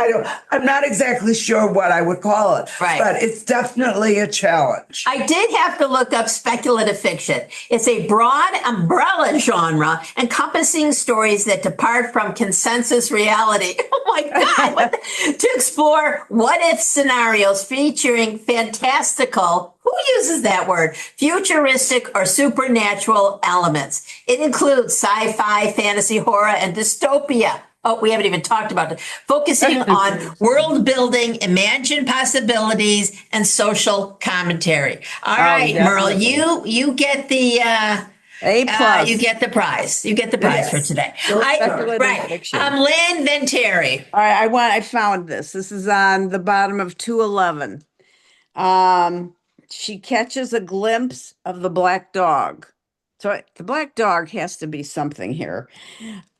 I'm not exactly sure what I would call it, but it's definitely a challenge. I did have to look up speculative fiction. It's a broad umbrella genre encompassing stories that depart from consensus reality. Oh my God. To explore what-if scenarios featuring fantastical, who uses that word, futuristic or supernatural elements. It includes sci-fi, fantasy, horror, and dystopia. Oh, we haven't even talked about it. Focusing on world building, imagined possibilities, and social commentary. All right, Merle, definitely. you get the A plus. you get the prize. You get the prize for today. Speculative fiction. Lynn, then Terry. All right, I found this. This is on the bottom of 211. She catches a glimpse of the black dog. So the black dog has to be something here.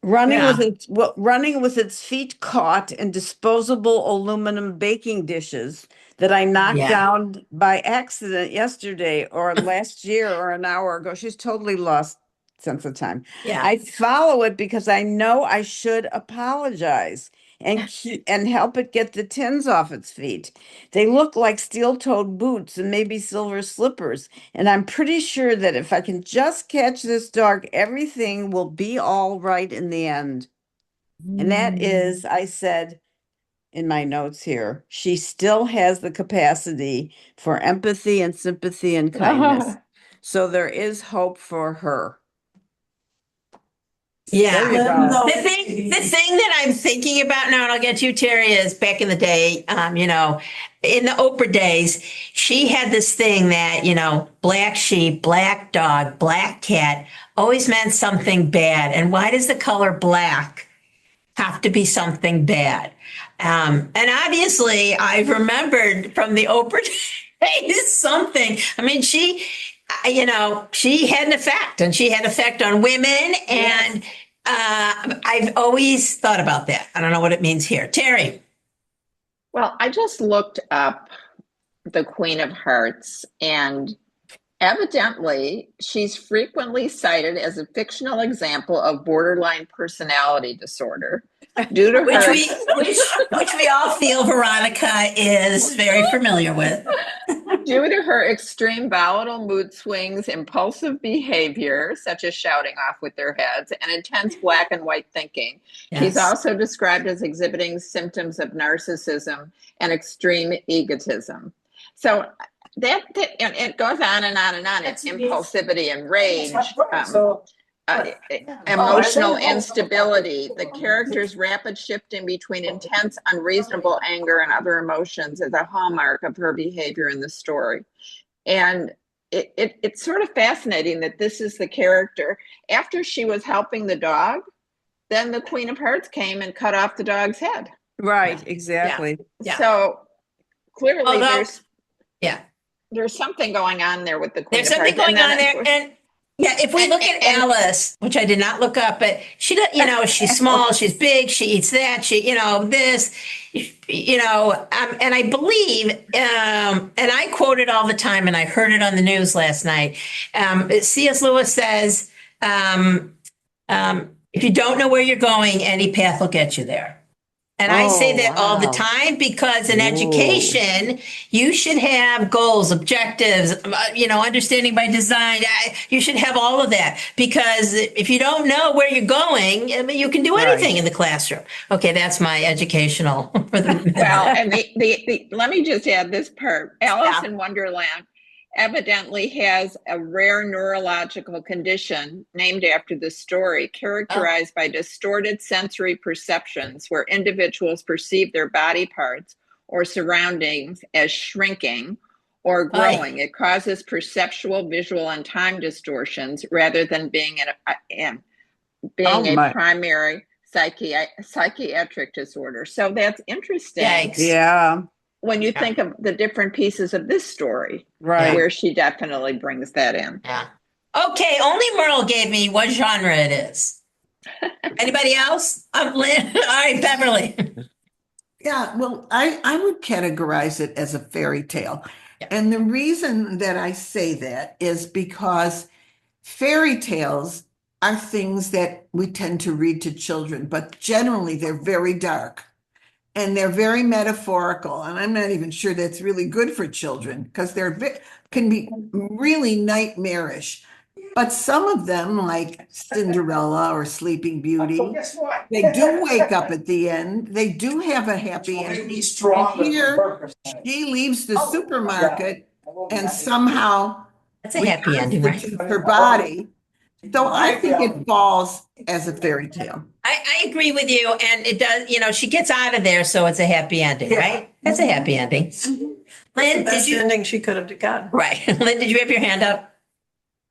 Running with its feet caught in disposable aluminum baking dishes that I knocked down by accident yesterday or last year or an hour ago. She's totally lost sense of time. Yeah. I follow it because I know I should apologize and help it get the tins off its feet. They look like steel-toed boots and maybe silver slippers. And I'm pretty sure that if I can just catch this dog, everything will be all right in the end. And that is, I said in my notes here, she still has the capacity for empathy and sympathy and kindness. So there is hope for her. Yeah. Linda, The thing that I'm thinking about now, and I'll get to you, Terry, is back in the day, you know, in the Oprah days, she had this thing that, you know, black sheep, black dog, black cat always meant something bad. And why does the color black have to be something bad? And obviously, I've remembered from the Oprah days something. I mean, she had an effect, and she had effect on women. And I've always thought about that. I don't know what it means here. Terry. Well, I just looked up the Queen of Hearts, and evidently she's frequently cited as a fictional example of borderline personality disorder due to which we all feel Veronica is very familiar with. Due to her extreme volatile mood swings, impulsive behavior, such as shouting off with their heads, and intense black and white thinking. Yes. She's also described as exhibiting symptoms of narcissism and extreme egotism. So that and it goes on and on and on. It's impulsivity and rage, emotional instability. The character's rapid shifting between intense, unreasonable anger and other emotions is a hallmark of her behavior in the story. And it's sort of fascinating that this is the character. After she was helping the dog, then the Queen of Hearts came and cut off the dog's head. Right, exactly. Yeah. So clearly there's something going on there with the Queen There's of Hearts. something going on there. And yeah, if we look at Alice, which I did not look up, but she does, you know, she's small, she's big, she eats that, she, you know, this, you know, and I believe, and I quote it all the time, and I heard it on the news last night. C.S. Lewis says, if you don't know where you're going, any path will get you there. And I say that all the time because in education, you should have goals, objectives, you know, understanding by design. You should have all of that because if you don't know where you're going, I mean, you can do anything in the classroom. Okay, that's my educational. Well, and let me just add this part. Alice in Wonderland evidently has a rare neurological condition named after the story, characterized by distorted sensory perceptions where individuals perceive their body parts or surroundings as shrinking or growing. It causes perceptual, visual, and time distortions rather than being a primary psychiatric disorder. So that's interesting. Yikes. Yeah. When you think of the different pieces of this story, right, where she definitely brings that in. Yeah. Okay, only Merle gave me what genre it is. Anybody else? Lynn. All right, Beverly. Yeah, well, I would categorize it as a fairy tale. Yeah. And the reason that I say that is because fairy tales are things that we tend to read to children, but generally they're very dark. And they're very metaphorical, and I'm not even sure that's really good for children because can be really nightmarish. But some of them, like Cinderella or Sleeping Beauty, they do wake up at the end. They do have a happy ending. And here, she leaves the supermarket and somehow that's a happy ending, right? Her body So I think it falls as a fairy tale. I agree with you. And it does, she gets out of there. So it's a happy ending, right? It's a happy ending. Lynn, did Best you? ending she could have gotten. Right. Lynn, did you have your hand up?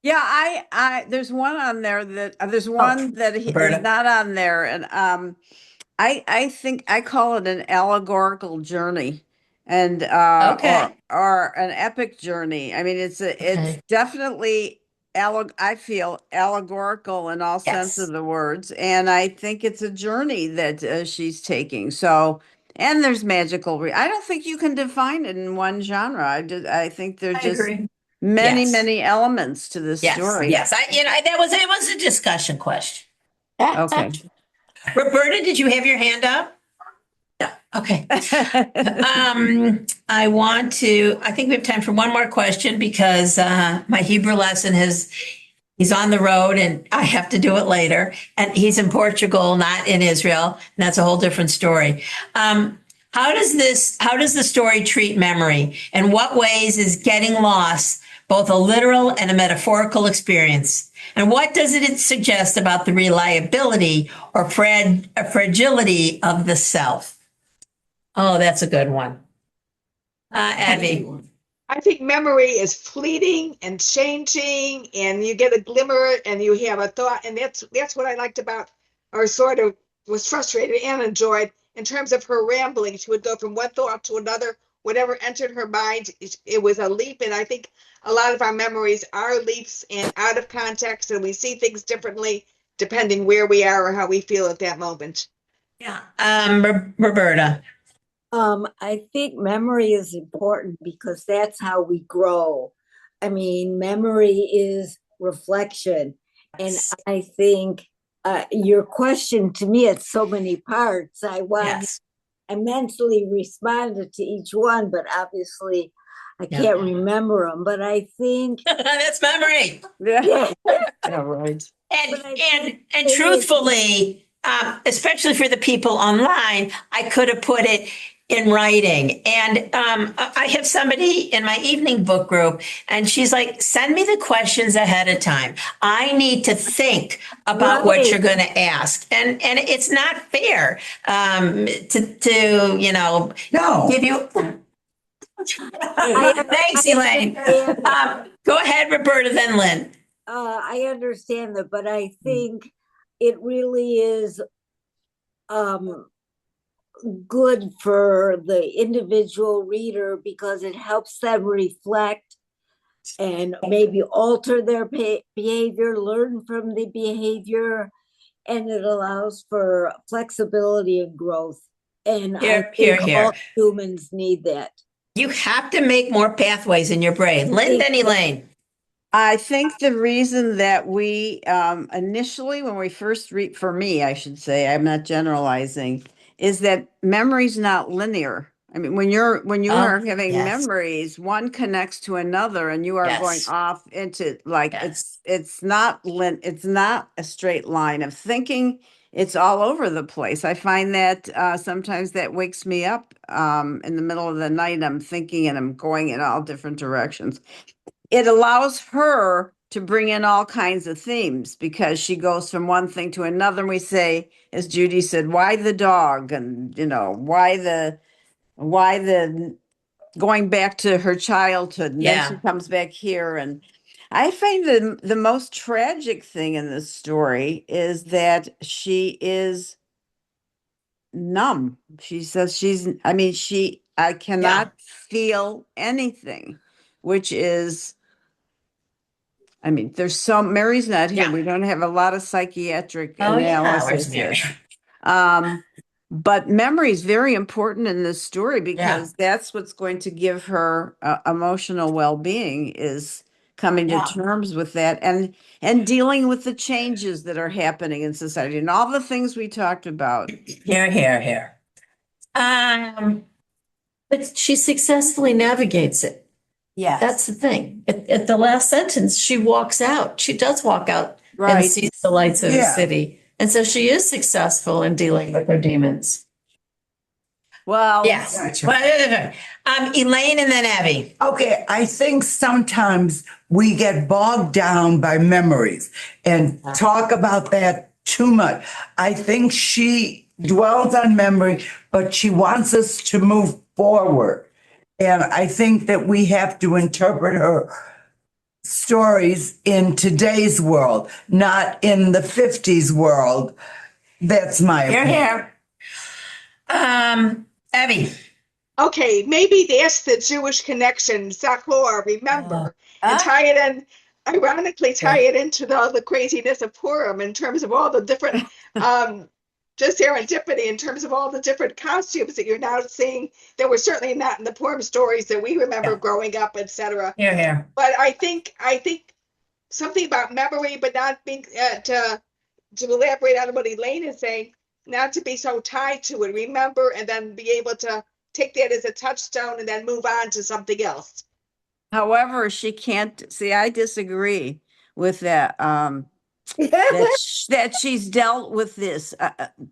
Yeah, there's one on there that there's one that is Roberta. not on there, and I think I call it an allegorical journey, and Okay. or an epic journey. I mean, it's Okay. definitely I feel allegorical in all sense Yes. of the words, and I think it's a journey that she's taking. So, and there's magical. I don't think you can define it in one genre. I think there's I just agree. many, Yes. many elements to this Yes. story. Yes. It was a discussion question. Okay. Roberta, did you have your hand up? No. Okay. I think we have time for one more question because my Hebrew lesson he's on the road and I have to do it later. And he's in Portugal, not in Israel. And that's a whole different story. How does the story treat memory? In what ways is getting lost both a literal and a metaphorical experience? And what does it suggest about the reliability or fragility of the self? Oh, that's a good one. Abby. I think memory is fleeting and changing, and you get a glimmer and you have a thought, and that's what I liked about, or sort of was frustrated and enjoyed in terms of her rambling. She would go from one thought to another, whatever entered her mind. It was a leap, and I think a lot of our memories are leaps and out of context, and we see things differently depending where we are or how we feel at that moment. Yeah. Roberta. I think memory is important because that's how we grow. I mean, memory is reflection. And I think your question to me, it's so many parts. I mentally responded to each one, but obviously I can't remember them. But I think that's memory. Yeah. Yeah, right. And truthfully, especially for the people online, I could have put it in writing. And I have somebody in my evening book group, and she's like, send me the questions ahead of time. I need to think about what you're going to ask. And it's not fair to give you. Thanks, Elaine. Go ahead, Roberta, then Lynn. I understand that, but I think it really is good for the individual reader because it helps them reflect and maybe alter their behavior, learn from the behavior, and it allows for flexibility and growth. And I think all humans need that. You have to make more pathways in your brain. Lynn, then Elaine. I think the reason that we initially, when we first read, for me, I should say, I'm not generalizing, is that memory's not linear. I mean, when you are having memories, one connects to another, and you are going off into it's not a straight line of thinking. It's all over the place. I find that sometimes that wakes me up in the middle of the night. I'm thinking and I'm going in all different directions. It allows her to bring in all kinds of themes because she goes from one thing to another. And we say, as Judy said, why the dog? And, why the going back to her childhood. And then she comes back here. And I find the most tragic thing in this story is that she is numb. She says I cannot feel anything, which is, Mary's not here. We don't have a lot of psychiatric analysis here. But memory is very important in this story because that's what's going to give her emotional well-being is coming to terms with that and dealing with the changes that are happening in society and all the things we talked about. Here. But she successfully navigates it. Yeah. That's the thing. At the last sentence, she walks out. She does walk out and sees the lights of the city. And so she is successful in dealing with her demons. Well, Yes. Elaine and then Abby. Okay, I think sometimes we get bogged down by memories and talk about that too much. I think she dwells on memory, but she wants us to move forward. And I think that we have to interpret her stories in today's world, not in the 50s world. That's my Here, opinion. here. Abby. Okay, maybe that's the Jewish connection, Zachor, remember, and tie it in, ironically, tie it into all the craziness of Purim in terms of all the different, just serendipity in terms of all the different costumes that you're now seeing that were certainly not in the Purim stories that we remember growing up, etc. Here, here. But I think something about memory, but not being to elaborate on what Elaine is saying, not to be so tied to it. Remember, and then be able to take that as a touchstone and then move on to something else. however, she can't see. I disagree with that. That she's dealt with this.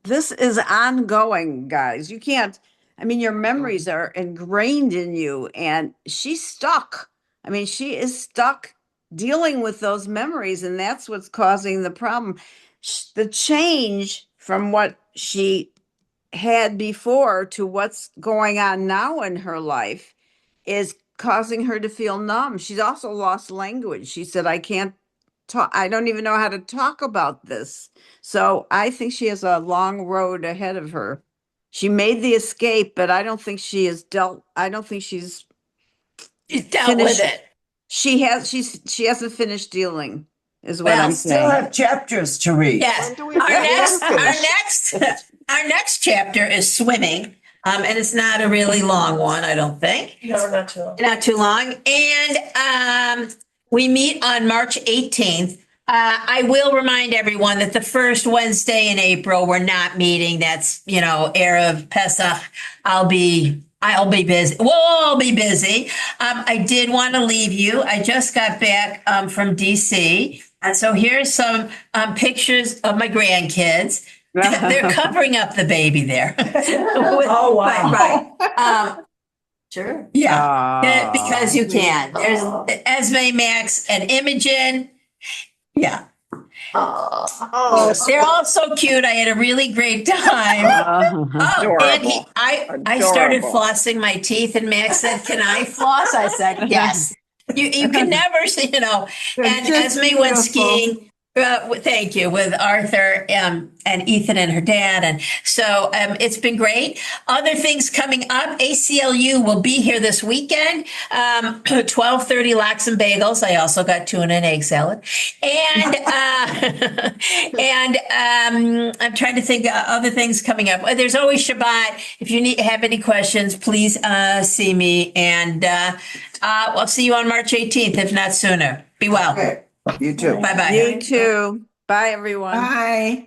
This is ongoing, guys. You can't. I mean, your memories are ingrained in you, and she's stuck. I mean, she is stuck dealing with those memories, and that's what's causing the problem. The change from what she had before to what's going on now in her life is causing her to feel numb. She's also lost language. She said, I can't talk, I don't even know how to talk about this. So I think she has a long road ahead of her. She made the escape, but I don't think she has dealt, I don't think she's dealt with it. She hasn't finished dealing, is what Well, I'm Still saying. have chapters to read. Yes. When do we finish? Our next chapter is swimming. And it's not a really long one, I don't think. No, not too long. Not too long. And we meet on March 18th. I will remind everyone that the first Wednesday in April, we're not meeting. That's, Erev Pesach. I'll be busy. We'll all be busy. I did want to leave you. I just got back from DC. And so here's some pictures of my grandkids. They're covering up the baby there. Oh, wow. Right. Sure. Yeah. Because you can. There's Esme, Max, and Imogen. Yeah. Oh, They're all so cute. I had a really great time. And I started flossing my teeth, and Max said, "Can I floss?" I said, "Yes." You can never see, And Esme went skiing. Thank you, with Arthur and Ethan and her dad. And so it's been great. Other things coming up. ACLU will be here this weekend. 12:30 Lox and Bagels. I also got tuna and egg salad. And I'm trying to think of other things coming up. There's always Shabbat. If you have any questions, please see me. And I'll see you on March 18th, if not sooner. Be well. Okay. You too. Bye-bye. You too. Bye, everyone. Bye.